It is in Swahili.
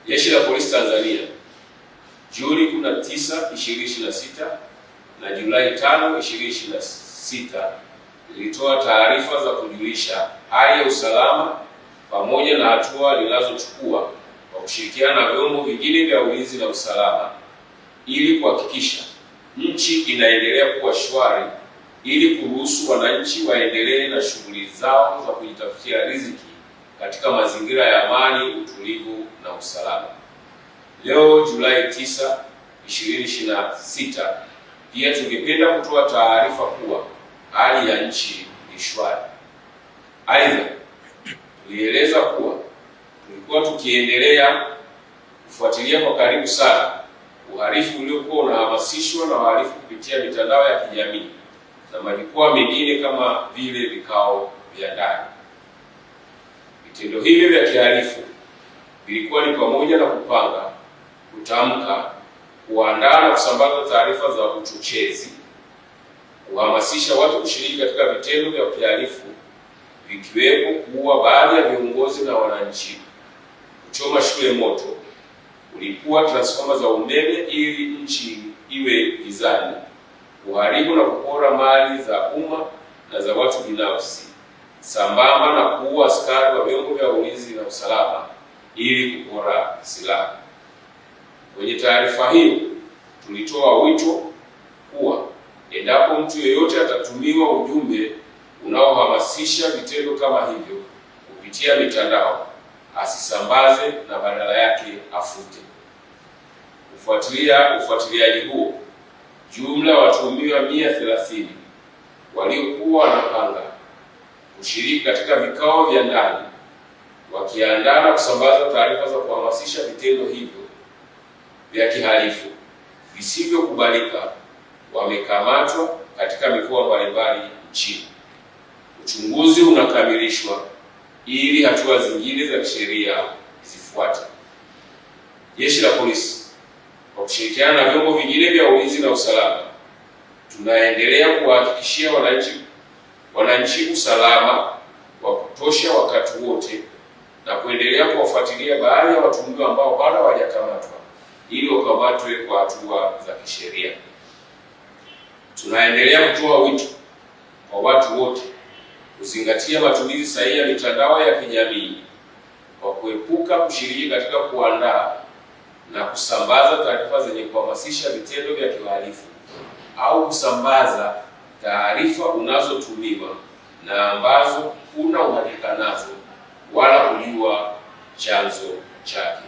Jeshi la Polisi Tanzania Juni 19, 2026 na Julai 5, 2026 lilitoa taarifa za kujulisha hali ya usalama pamoja na hatua linazochukua kwa kushirikiana na vyombo vingine vya ulinzi na usalama ili kuhakikisha nchi inaendelea kuwa shwari, ili kuruhusu wananchi waendelee na shughuli zao za kujitafutia riziki katika mazingira ya amani, utulivu na usalama. Leo Julai 9, 2026 pia tungependa kutoa taarifa kuwa hali ya nchi ni shwari. Aidha, tulieleza kuwa tulikuwa tukiendelea kufuatilia kwa karibu sana uhalifu uliokuwa unahamasishwa na wahalifu kupitia mitandao ya kijamii na majukwaa mengine kama vile vikao vya ndani. Vitendo hivyo vya kihalifu vilikuwa ni pamoja na kupanga, kutamka, kuandaa na kusambaza taarifa za uchochezi, kuhamasisha watu kushiriki katika vitendo vya kihalifu vikiwepo kuua baadhi ya viongozi na wananchi, kuchoma shule moto, kulipua transfoma za umeme ili nchi iwe gizani, kuharibu na kupora mali za umma na za watu binafsi, sambamba na kuua askari wa vyombo vya ulinzi na usalama ili kupora silaha. Kwenye taarifa hiyo tulitoa wito kuwa endapo mtu yeyote atatumiwa ujumbe unaohamasisha vitendo kama hivyo kupitia mitandao, asisambaze na badala yake afute. Ufuatiliaji huo, jumla ya watuhumiwa 130 waliokuwa wanapanga, kushiriki katika vikao vya ndani, wakiandaa na kusambaza taarifa za kuhamasisha vitendo hivyo vya kihalifu visivyokubalika wamekamatwa katika mikoa mbalimbali nchini. Uchunguzi unakamilishwa ili hatua zingine za kisheria zifuate. Jeshi la Polisi kwa kushirikiana na vyombo vingine vya ulinzi na usalama tunaendelea kuwahakikishia wananchi usalama wa kutosha wakati wote na kuendelea kuwafuatilia baadhi ya watuhumiwa ambao bado hawajakamatwa ili wakamatwe kwa hatua za kisheria. Tunaendelea kutoa wito kwa watu wote kuzingatia matumizi sahihi ya mitandao ya kijamii kwa kuepuka kushiriki katika kuandaa na kusambaza taarifa zenye kuhamasisha vitendo vya kihalifu au kusambaza taarifa unazotumiwa na ambazo huna uhakika nazo wala kujua chanzo chake.